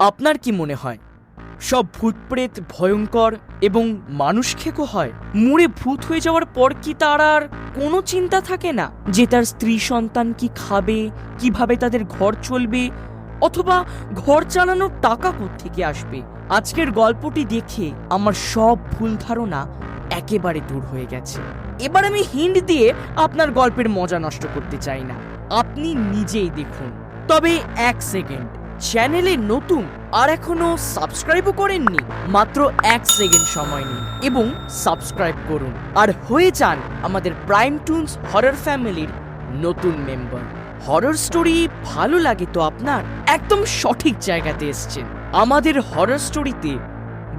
আপনার কি মনে হয় সব ভূতপ্রেত ভয়ঙ্কর এবং মানুষ খেকো হয়? মরে ভূত হয়ে যাওয়ার পর কি তার আর কোনো চিন্তা থাকে না যে তার স্ত্রী সন্তান কি খাবে, কিভাবে তাদের ঘর চলবে, অথবা ঘর চালানোর টাকা কোত্থেকে আসবে? আজকের গল্পটি দেখে আমার সব ভুল ধারণা একেবারে দূর হয়ে গেছে। এবার আমি হিন্ট দিয়ে আপনার গল্পের মজা নষ্ট করতে চাই না, আপনি নিজেই দেখুন। তবে এক সেকেন্ড, চ্যানেলে নতুন আর এখনো সাবস্ক্রাইবও করেননি? মাত্র 1 সেকেন্ড সময় নিন এবং সাবস্ক্রাইব করুন আর হয়ে যান আমাদের প্রাইম টুনস হরর ফ্যামিলির নতুন মেম্বার। হরর স্টোরি ভালো লাগে তো আপনার? একদম সঠিক জায়গাতে এসেছেন। আমাদের হরর স্টোরিতে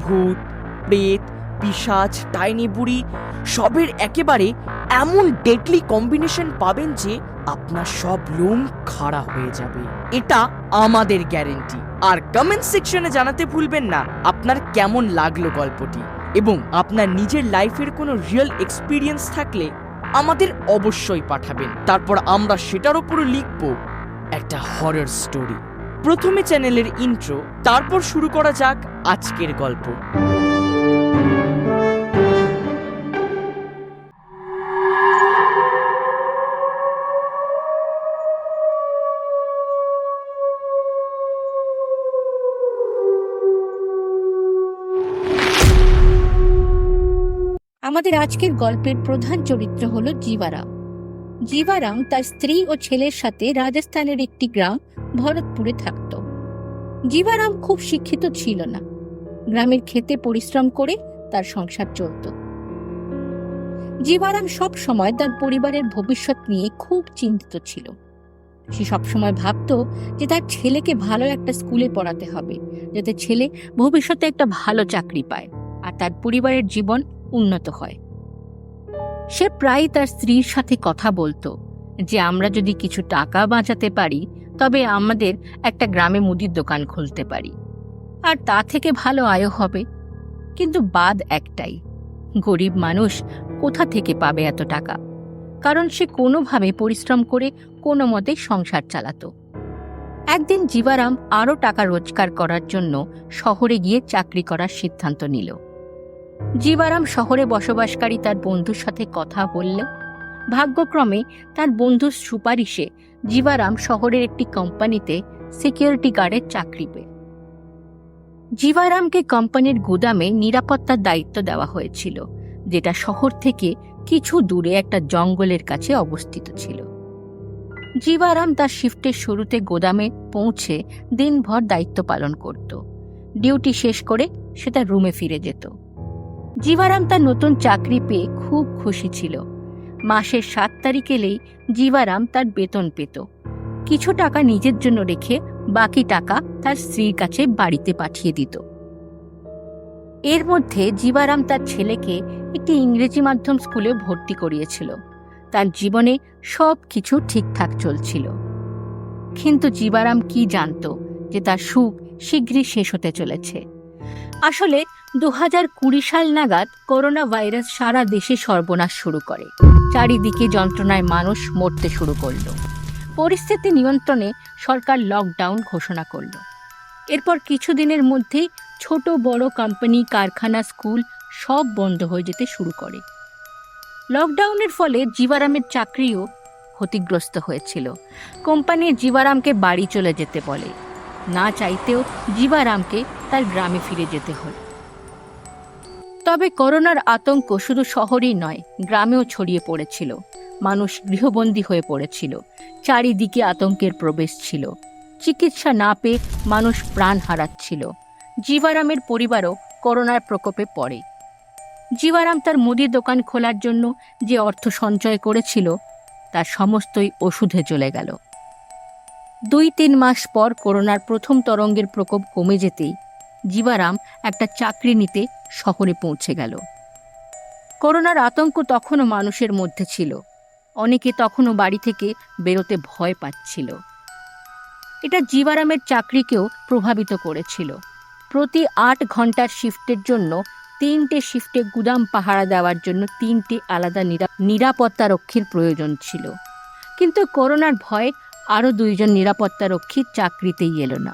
ভূত, প্রেত, পিশাচ, ডাইনি বুড়ি সবের একেবারে এমন ডেডলি কম্বিনেশন পাবেন যে আপনার সব লোম খাড়া হয়ে যাবে, এটা আমাদের গ্যারেন্টি। আর কমেন্ট সেকশনে জানাতে ভুলবেন না আপনার কেমন লাগলো গল্পটি, এবং আপনার নিজের লাইফের কোনো রিয়েল এক্সপিরিয়েন্স থাকলে আমাদের অবশ্যই পাঠাবেন। তারপর আমরা সেটার উপরে লিখব একটা হরর স্টোরি। প্রথমে চ্যানেলের ইন্ট্রো, তারপর শুরু করা যাক আজকের গল্প। আমাদের আজকের গল্পের প্রধান চরিত্র হলো জীবারাম। জীবারাম তার স্ত্রী ও ছেলের সাথে রাজস্থানের একটি গ্রাম ভরতপুরে থাকত। জীবারাম খুব শিক্ষিত ছিল না, গ্রামের খেতে পরিশ্রম করে তার সংসার চলত। জীবারাম সব সময় তার পরিবারের ভবিষ্যৎ নিয়ে খুব চিন্তিত ছিল। সে সবসময় ভাবত যে তার ছেলেকে ভালো একটা স্কুলে পড়াতে হবে, যাতে ছেলে ভবিষ্যতে একটা ভালো চাকরি পায় আর তার পরিবারের জীবন উন্নত হয়। সে প্রায় তার স্ত্রীর সাথে কথা বলতো যে আমরা যদি কিছু টাকা বাঁচাতে পারি তবে আমাদের একটা গ্রামে মুদির দোকান খুলতে পারি, আর তা থেকে ভালো আয় হবে। কিন্তু বাদ একটাই, গরিব মানুষ কোথা থেকে পাবে এত টাকা? কারণ সে কোনোভাবে পরিশ্রম করে কোনো মতে সংসার চালাতো। একদিন জীবারাম আরও টাকা রোজগার করার জন্য শহরে গিয়ে চাকরি করার সিদ্ধান্ত নিল। জীবারাম শহরে বসবাসকারী তার বন্ধুর সাথে কথা বলল। ভাগ্যক্রমে তার বন্ধুর সুপারিশে জীবারাম শহরের একটি কোম্পানিতে সিকিউরিটি গার্ডের চাকরি পেয়ে। জীবারামকে কোম্পানির গুদামে নিরাপত্তার দায়িত্ব দেওয়া হয়েছিল, যেটা শহর থেকে কিছু দূরে একটা জঙ্গলের কাছে অবস্থিত ছিল। জীবারাম তার শিফটের শুরুতে গোদামে পৌঁছে দিনভর দায়িত্ব পালন করত। ডিউটি শেষ করে সে তার রুমে ফিরে যেত। জীবারাম তার নতুন চাকরি পেয়ে খুব খুশি ছিল। মাসের 7 তারিখ এলেই জীবারাম তার বেতন পেত। কিছু টাকা নিজের জন্য রেখে বাকি টাকা তার স্ত্রীর কাছে বাড়িতে পাঠিয়ে দিত। এর মধ্যে জীবারাম তার ছেলেকে একটি ইংরেজি মাধ্যম স্কুলে ভর্তি করিয়েছিল। তার জীবনে সব কিছু ঠিকঠাক চলছিল, কিন্তু জীবারাম কি জানত যে তার সুখ শীঘ্রই শেষ হতে চলেছে। আসলে 2020 সাল নাগাদ করোনা ভাইরাস সারা দেশে সর্বনাশ শুরু করে। চারিদিকে যন্ত্রণায় মানুষ মরতে শুরু করল। পরিস্থিতি নিয়ন্ত্রণে সরকার লকডাউন ঘোষণা করল। এরপর কিছুদিনের মধ্যেই ছোট বড় কোম্পানি, কারখানা, স্কুল সব বন্ধ হয়ে যেতে শুরু করে। লকডাউনের ফলে জীবারামের চাকরিও ক্ষতিগ্রস্ত হয়েছিল। কোম্পানি জীবারামকে বাড়ি চলে যেতে বলে। না চাইতেও জীবারামকে তার গ্রামে ফিরে যেতে হল। তবে করোনার আতঙ্ক শুধু শহরেই নয়, গ্রামেও ছড়িয়ে পড়েছিল। মানুষ গৃহবন্দী হয়ে পড়েছিল। চারিদিকে আতঙ্কের প্রবেশ ছিল। চিকিৎসা না পেয়ে মানুষ প্রাণ হারাচ্ছিল। জীবারামের পরিবারও করোনার প্রকোপে পড়ে। জীবারাম তার মুদির দোকান খোলার জন্য যে অর্থ সঞ্চয় করেছিল তার সমস্তই ওষুধে চলে গেল। 2-3 মাস পর করোনার প্রথম তরঙ্গের প্রকোপ কমে যেতেই জীবারাম একটা চাকরি নিতে শহরে পৌঁছে গেল। করোনার আতঙ্ক তখনও মানুষের মধ্যে ছিল। অনেকে তখনও বাড়ি থেকে বেরোতে ভয় পাচ্ছিল। এটা জীবারামের চাকরিকেও প্রভাবিত করেছিল। প্রতি 8 ঘন্টার শিফটের জন্য 3টে শিফটে গুদাম পাহারা দেওয়ার জন্য 3টে আলাদা নিরাপত্তারক্ষীর প্রয়োজন ছিল। কিন্তু করোনার ভয়ে আরও 2জন নিরাপত্তারক্ষী চাকরিতেই এলো না।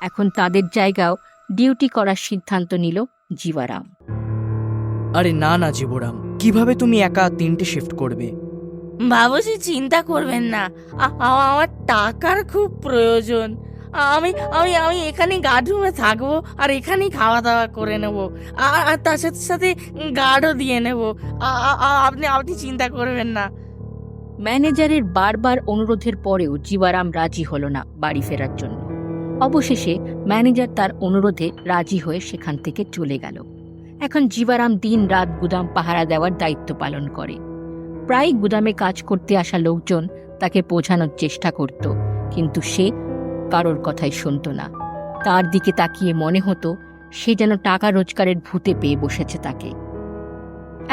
এখন তাদের জায়গাও ডিউটি করার সিদ্ধান্ত নিল জীবারাম। আরে না না জীবরাম, কিভাবে তুমি একা 3টে শিফট করবে? বাবুজি চিন্তা করবেন না, আমার টাকার খুব প্রয়োজন। আমি আমি আমি এখানে গার্ডরুমে থাকবো আর এখানেই খাওয়া দাওয়া করে নেব, আর তার সাথে সাথে গার্ডও দিয়ে নেব। আপনি আপনি চিন্তা করবেন না। ম্যানেজারের বারবার অনুরোধের পরেও জীবারাম রাজি হলো না বাড়ি ফেরার জন্য। অবশেষে ম্যানেজার তার অনুরোধে রাজি হয়ে সেখান থেকে চলে গেল। এখন জীবারাম দিন রাত গুদাম পাহারা দেওয়ার দায়িত্ব পালন করে। প্রায় গুদামে কাজ করতে আসা লোকজন তাকে বোঝানোর চেষ্টা করত, কিন্তু সে কারোর কথাই শুনত না। তার দিকে তাকিয়ে মনে হতো সে যেন টাকা রোজগারের ভূতে পেয়ে বসেছে তাকে।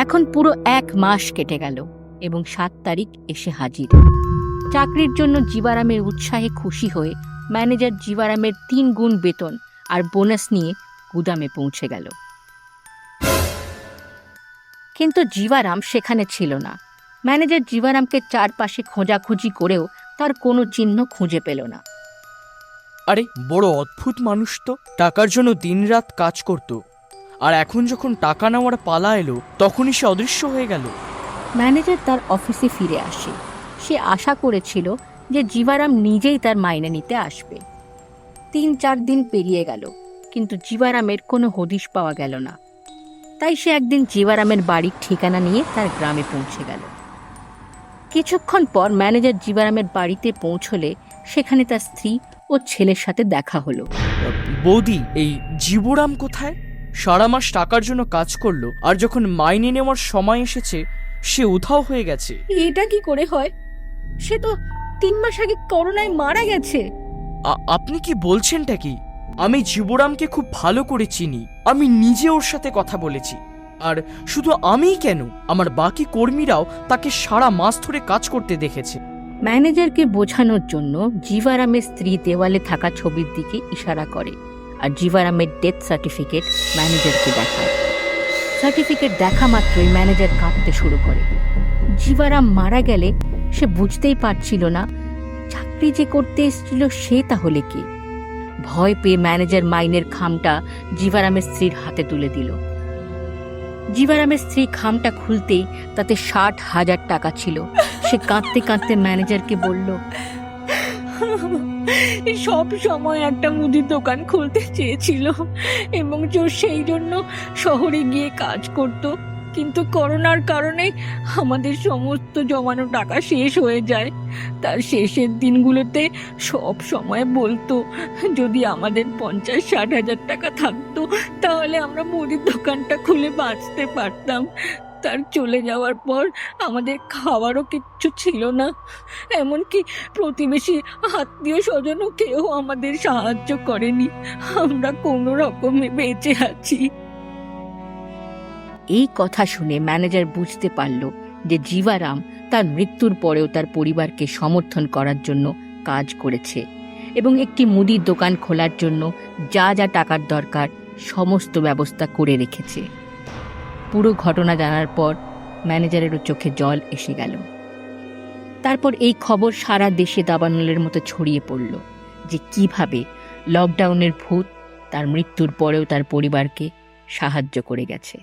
এখন পুরো 1 মাস কেটে গেল এবং 7 তারিখ এসে হাজির। চাকরির জন্য জীবারামের উৎসাহে খুশি হয়ে ম্যানেজার জীবারামের 3 গুণ বেতন আর বোনাস নিয়ে গুদামে পৌঁছে গেল। কিন্তু জীবারাম সেখানে ছিল না। ম্যানেজার জীবারামকে চারপাশে খোঁজাখুঁজি করেও তার কোনো চিহ্ন খুঁজে পেল না। আরে বড় অদ্ভুত মানুষ তো, টাকার জন্য দিনরাত কাজ করত, আর এখন যখন টাকা নেওয়ার পালা এলো তখনই সে অদৃশ্য হয়ে গেল। ম্যানেজার তার অফিসে ফিরে আসে। সে আশা করেছিল যে জীবারাম নিজেই তার মাইনে নিতে আসবে। 3-4 দিন পেরিয়ে গেল, কিন্তু জীবারামের কোনো হদিশ পাওয়া গেল না। তাই সে একদিন জীবারামের বাড়ির ঠিকানা নিয়ে তার গ্রামে পৌঁছে গেল। কিছুক্ষণ পর ম্যানেজার জীবারামের বাড়িতে পৌঁছলে সেখানে তার স্ত্রী ও ছেলের সাথে দেখা হলো। বৌদি, এই জীবরাম কোথায়? সারা মাস টাকার জন্য কাজ করলো, আর যখন মাইনে নেওয়ার সময় এসেছে সে উধাও হয়ে গেছে। এটা কি করে হয়? সে তো 3 মাস আগে করোনায় মারা গেছে। আপনি কি বলছেনটা কি? আমি জীবরামকে খুব ভালো করে চিনি, আমি নিজে ওর সাথে কথা বলেছি। আর শুধু আমিই কেন, আমার বাকি কর্মীরাও তাকে সারা মাস ধরে কাজ করতে দেখেছে। ম্যানেজারকে বোঝানোর জন্য জীবারামের স্ত্রী দেওয়ালে থাকা ছবির দিকে ইশারা করে আর জীবারামের ডেথ সার্টিফিকেট ম্যানেজারকে দেখায়। সার্টিফিকেট দেখা মাত্রই ম্যানেজার কাঁদতে শুরু করে। জীবারাম মারা গেলে সে বুঝতেই পারছিল না চাকরি যে করতে এসেছিল সে তাহলে কে। ভয় পেয়ে ম্যানেজার মাইনের খামটা জীবারামের স্ত্রীর হাতে তুলে দিল। জীবারামের স্ত্রী খামটা খুলতেই তাতে 60,000 টাকা ছিল। সে কাঁদতে কাঁদতে ম্যানেজারকে বলল, সব সময় একটা মুদির দোকান খুলতে চেয়েছিল এবং সেই জন্য শহরে গিয়ে কাজ করত, কিন্তু করোনার কারণে আমাদের সমস্ত জমানো টাকা শেষ হয়ে যায়। তার শেষের দিনগুলোতে সব সময় বলতো যদি আমাদের 50-60 হাজার টাকা থাকতো তাহলে আমরা মুদির দোকানটা খুলে বাঁচতে পারতাম। তার চলে যাওয়ার পর আমাদের খাওয়ারও কিচ্ছু ছিল না, এমনকি প্রতিবেশী আত্মীয় স্বজনও কেউ আমাদের সাহায্য করেনি। আমরা কোনো রকমে বেঁচে আছি। এই কথা শুনে ম্যানেজার বুঝতে পারল যে জীবারাম তার মৃত্যুর পরেও তার পরিবারকে সমর্থন করার জন্য কাজ করেছে এবং একটি মুদির দোকান খোলার জন্য যা যা টাকার দরকার সমস্ত ব্যবস্থা করে রেখেছে। পুরো ঘটনা জানার পর ম্যানেজারেরও চোখে জল এসে গেল। তারপর এই খবর সারা দেশে দাবানলের মতো ছড়িয়ে পড়ল যে কিভাবে লকডাউনের ভূত তার মৃত্যুর পরেও তার পরিবারকে সাহায্য করে গেছে।